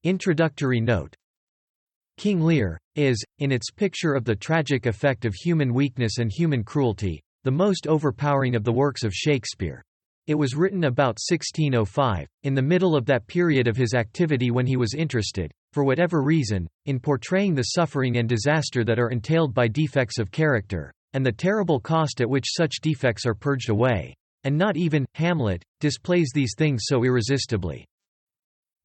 Introductory note. King Lear is, in its picture of the tragic effect of human weakness and human cruelty, the most overpowering of the works of Shakespeare. It was written about 1605, in the middle of that period of his activity when he was interested, for whatever reason, in portraying the suffering and disaster that are entailed by defects of character, and the terrible cost at which such defects are purged away. And not even Hamlet displays these things so irresistibly.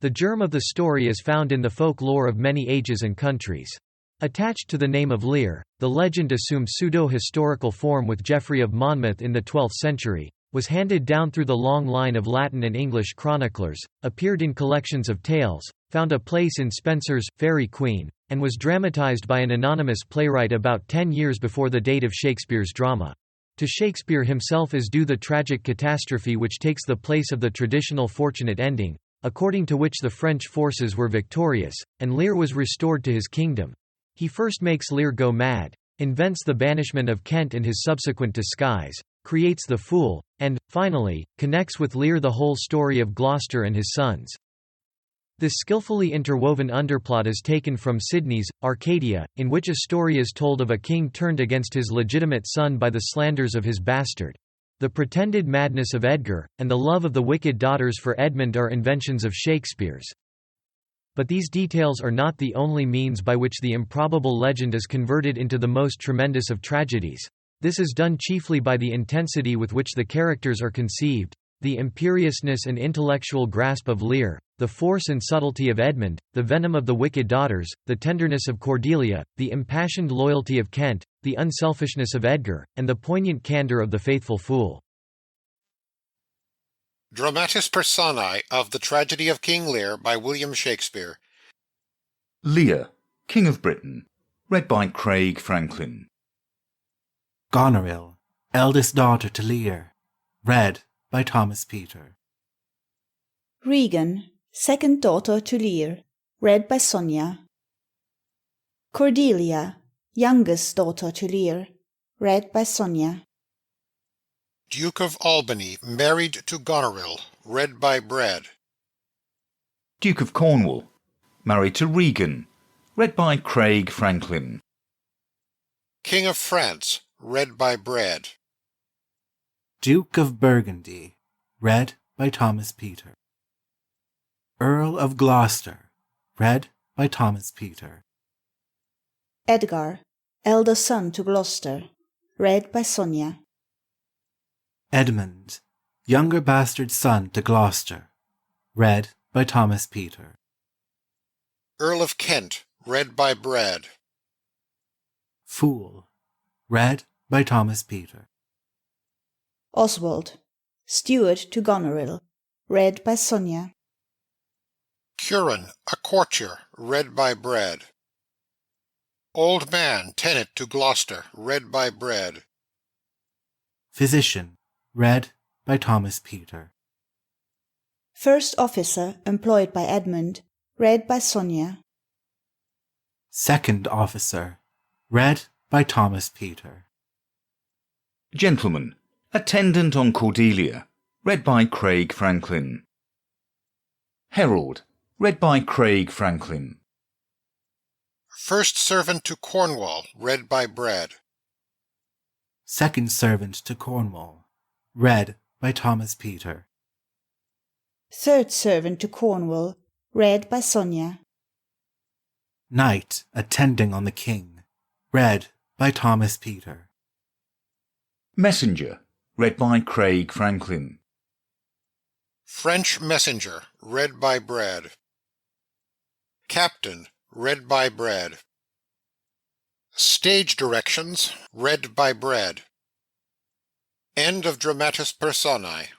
The germ of the story is found in the folk lore of many ages and countries. Attached to the name of Lear, the legend assumed pseudo-historical form with Geoffrey of Monmouth in the 12th century, was handed down through the long line of Latin and English chroniclers, appeared in collections of tales, found a place in Spenser's Faerie Queene, and was dramatized by an anonymous playwright about 10 years before the date of Shakespeare's drama. To Shakespeare himself is due the tragic catastrophe which takes the place of the traditional fortunate ending, according to which the French forces were victorious, and Lear was restored to his kingdom. He first makes Lear go mad, invents the banishment of Kent and his subsequent disguise, creates the fool, and, finally, connects with Lear the whole story of Gloucester and his sons. This skillfully interwoven underplot is taken from Sidney's Arcadia, in which a story is told of a king turned against his legitimate son by the slanders of his bastard. The pretended madness of Edgar, and the love of the wicked daughters for Edmund are inventions of Shakespeare's. But these details are not the only means by which the improbable legend is converted into the most tremendous of tragedies. This is done chiefly by the intensity with which the characters are conceived, the imperiousness and intellectual grasp of Lear, the force and subtlety of Edmund, the venom of the wicked daughters, the tenderness of Cordelia, the impassioned loyalty of Kent, the unselfishness of Edgar, and the poignant candor of the faithful fool. Dramatis Personae of the Tragedy of King Lear by William Shakespeare. Lear, King of Britain, read by Craig Franklin. Goneril, eldest daughter to Lear, read by Thomas Peter. Regan, second daughter to Lear, read by Sonia. Cordelia, youngest daughter to Lear, read by Sonia. Duke of Albany, married to Goneril, read by Brad. Duke of Cornwall, married to Regan, read by Craig Franklin. King of France, read by Brad. Duke of Burgundy, read by Thomas Peter. Earl of Gloucester, read by Thomas Peter. Edgar, elder son to Gloucester, read by Sonia. Edmund, younger bastard son to Gloucester, read by Thomas Peter. Earl of Kent, read by Brad. Fool, read by Thomas Peter. Oswald, steward to Goneril, read by Sonia. Curran, a courtier, read by Brad. Old man, tenant to Gloucester, read by Brad. Physician, read by Thomas Peter. First officer employed by Edmund, read by Sonia. Second officer, read by Thomas Peter. Gentleman, attendant on Cordelia, read by Craig Franklin. Herald, read by Craig Franklin. First servant to Cornwall, read by Brad. Second servant to Cornwall, read by Thomas Peter. Third servant to Cornwall, read by Sonia. Knight attending on the king, read by Thomas Peter. Messenger, read by Craig Franklin. French messenger, read by Brad. Captain, read by Brad. Stage directions, read by Brad. End of Dramatis Personae.